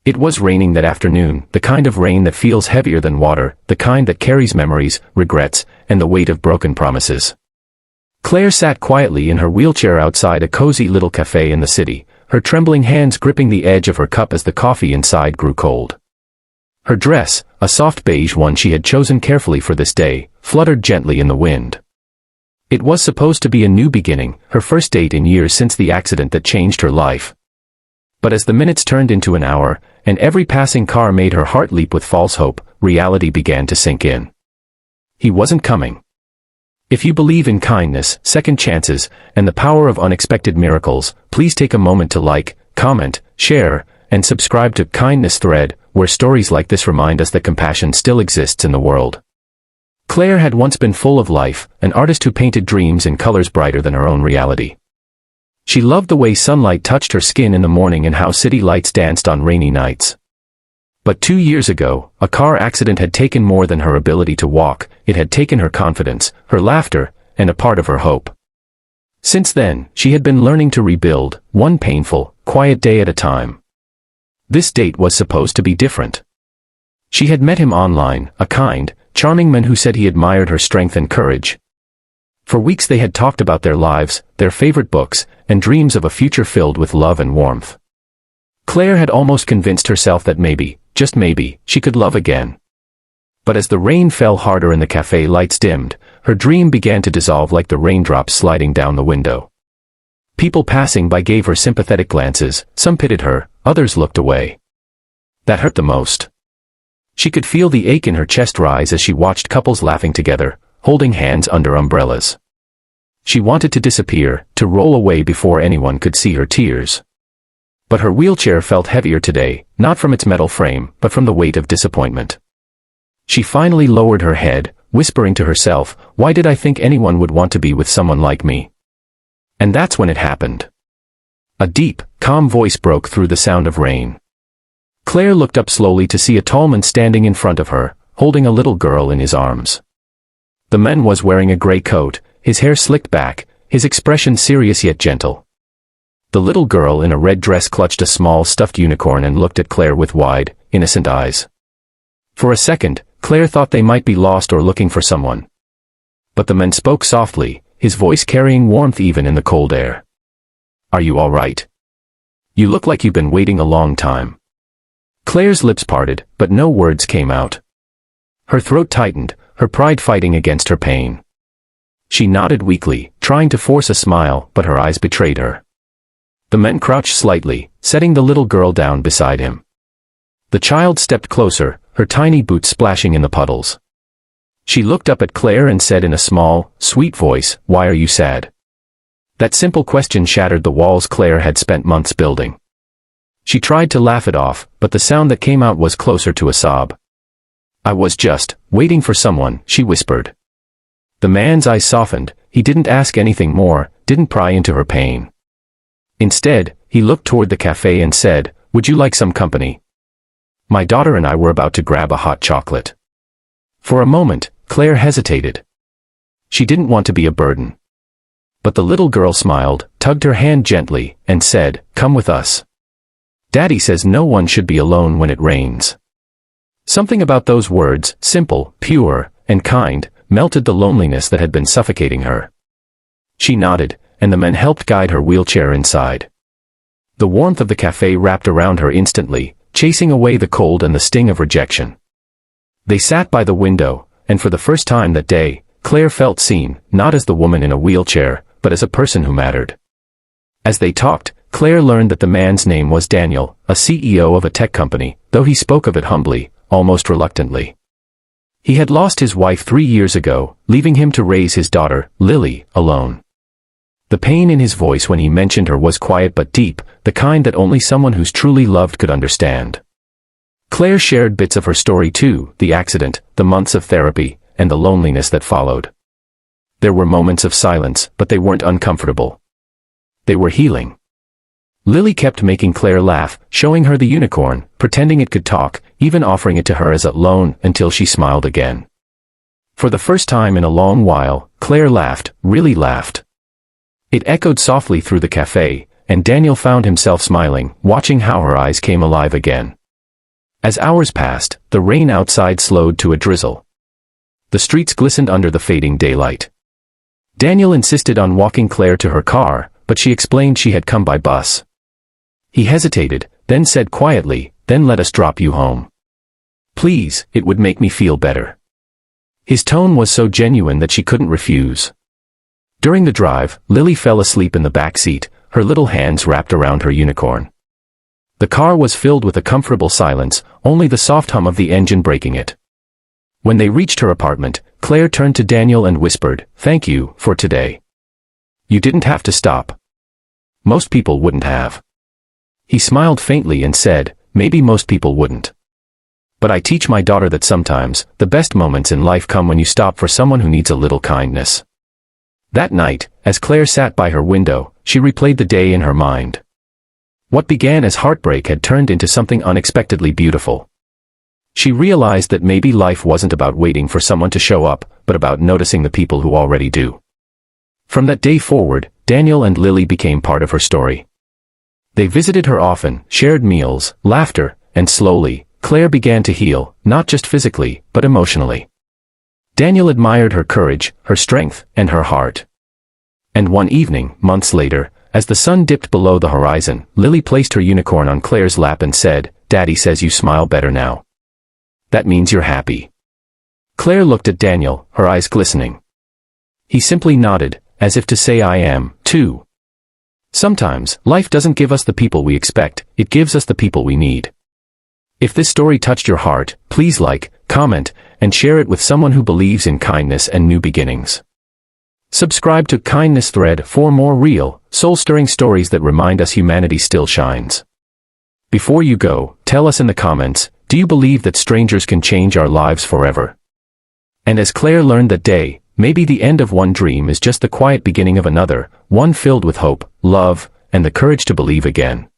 It was raining that afternoon, the kind of rain that feels heavier than water, the kind that carries memories, regrets, and the weight of broken promises. Claire sat quietly in her wheelchair outside a cozy little cafe in the city, her trembling hands gripping the edge of her cup as the coffee inside grew cold. Her dress, a soft beige one she had chosen carefully for this day, fluttered gently in the wind. It was supposed to be a new beginning, her first date in years since the accident that changed her life. But as the minutes turned into an hour, and every passing car made her heart leap with false hope, reality began to sink in. He wasn't coming. If you believe in kindness, second chances, and the power of unexpected miracles, please take a moment to like, comment, share, and subscribe to Kindness Thread, where stories like this remind us that compassion still exists in the world. Claire had once been full of life, an artist who painted dreams in colors brighter than her own reality. She loved the way sunlight touched her skin in the morning and how city lights danced on rainy nights. But 2 years ago, a car accident had taken more than her ability to walk. It had taken her confidence, her laughter, and a part of her hope. Since then, she had been learning to rebuild, one painful, quiet day at a time. This date was supposed to be different. She had met him online, a kind, charming man who said he admired her strength and courage. For weeks they had talked about their lives, their favorite books, and dreams of a future filled with love and warmth. Claire had almost convinced herself that maybe, just maybe, she could love again. But as the rain fell harder and the cafe lights dimmed, her dream began to dissolve like the raindrops sliding down the window. People passing by gave her sympathetic glances, some pitied her, others looked away. That hurt the most. She could feel the ache in her chest rise as she watched couples laughing together, holding hands under umbrellas. She wanted to disappear, to roll away before anyone could see her tears. But her wheelchair felt heavier today, not from its metal frame, but from the weight of disappointment. She finally lowered her head, whispering to herself, "Why did I think anyone would want to be with someone like me?" And that's when it happened. A deep, calm voice broke through the sound of rain. Claire looked up slowly to see a tall man standing in front of her, holding a little girl in his arms. The man was wearing a gray coat, his hair slicked back, his expression serious yet gentle. The little girl in a red dress clutched a small stuffed unicorn and looked at Claire with wide, innocent eyes. For a second, Claire thought they might be lost or looking for someone. But the man spoke softly, his voice carrying warmth even in the cold air. "Are you all right? You look like you've been waiting a long time." Claire's lips parted, but no words came out. Her throat tightened, her pride fighting against her pain. She nodded weakly, trying to force a smile, but her eyes betrayed her. The man crouched slightly, setting the little girl down beside him. The child stepped closer, her tiny boots splashing in the puddles. She looked up at Claire and said in a small, sweet voice, "Why are you sad?" That simple question shattered the walls Claire had spent months building. She tried to laugh it off, but the sound that came out was closer to a sob. "I was just waiting for someone," she whispered. The man's eyes softened. He didn't ask anything more, didn't pry into her pain. Instead, he looked toward the cafe and said, "Would you like some company? My daughter and I were about to grab a hot chocolate." For a moment, Claire hesitated. She didn't want to be a burden. But the little girl smiled, tugged her hand gently, and said, "Come with us. Daddy says no one should be alone when it rains." Something about those words, simple, pure, and kind, melted the loneliness that had been suffocating her. She nodded, and the men helped guide her wheelchair inside. The warmth of the cafe wrapped around her instantly, chasing away the cold and the sting of rejection. They sat by the window, and for the first time that day, Claire felt seen, not as the woman in a wheelchair, but as a person who mattered. As they talked, Claire learned that the man's name was Daniel, a CEO of a tech company, though he spoke of it humbly, almost reluctantly. He had lost his wife 3 years ago, leaving him to raise his daughter, Lily, alone. The pain in his voice when he mentioned her was quiet but deep, the kind that only someone who's truly loved could understand. Claire shared bits of her story too, the accident, the months of therapy, and the loneliness that followed. There were moments of silence, but they weren't uncomfortable. They were healing. Lily kept making Claire laugh, showing her the unicorn, pretending it could talk, even offering it to her as a loan, until she smiled again. For the first time in a long while, Claire laughed, really laughed. It echoed softly through the cafe, and Daniel found himself smiling, watching how her eyes came alive again. As hours passed, the rain outside slowed to a drizzle. The streets glistened under the fading daylight. Daniel insisted on walking Claire to her car, but she explained she had come by bus. He hesitated, then said quietly, "Then let us drop you home. Please, it would make me feel better." His tone was so genuine that she couldn't refuse. During the drive, Lily fell asleep in the back seat, her little hands wrapped around her unicorn. The car was filled with a comfortable silence, only the soft hum of the engine breaking it. When they reached her apartment, Claire turned to Daniel and whispered, "Thank you for today. You didn't have to stop. Most people wouldn't have." He smiled faintly and said, "Maybe most people wouldn't. But I teach my daughter that sometimes, the best moments in life come when you stop for someone who needs a little kindness." That night, as Claire sat by her window, she replayed the day in her mind. What began as heartbreak had turned into something unexpectedly beautiful. She realized that maybe life wasn't about waiting for someone to show up, but about noticing the people who already do. From that day forward, Daniel and Lily became part of her story. They visited her often, shared meals, laughter, and slowly, Claire began to heal, not just physically, but emotionally. Daniel admired her courage, her strength, and her heart. And one evening, months later, as the sun dipped below the horizon, Lily placed her unicorn on Claire's lap and said, "Daddy says you smile better now. That means you're happy." Claire looked at Daniel, her eyes glistening. He simply nodded, as if to say, "I am, too." Sometimes, life doesn't give us the people we expect, it gives us the people we need. If this story touched your heart, please like, comment, and share it with someone who believes in kindness and new beginnings. Subscribe to Kindness Thread for more real, soul-stirring stories that remind us humanity still shines. Before you go, tell us in the comments, do you believe that strangers can change our lives forever? And as Claire learned that day, maybe the end of one dream is just the quiet beginning of another, one filled with hope, love, and the courage to believe again.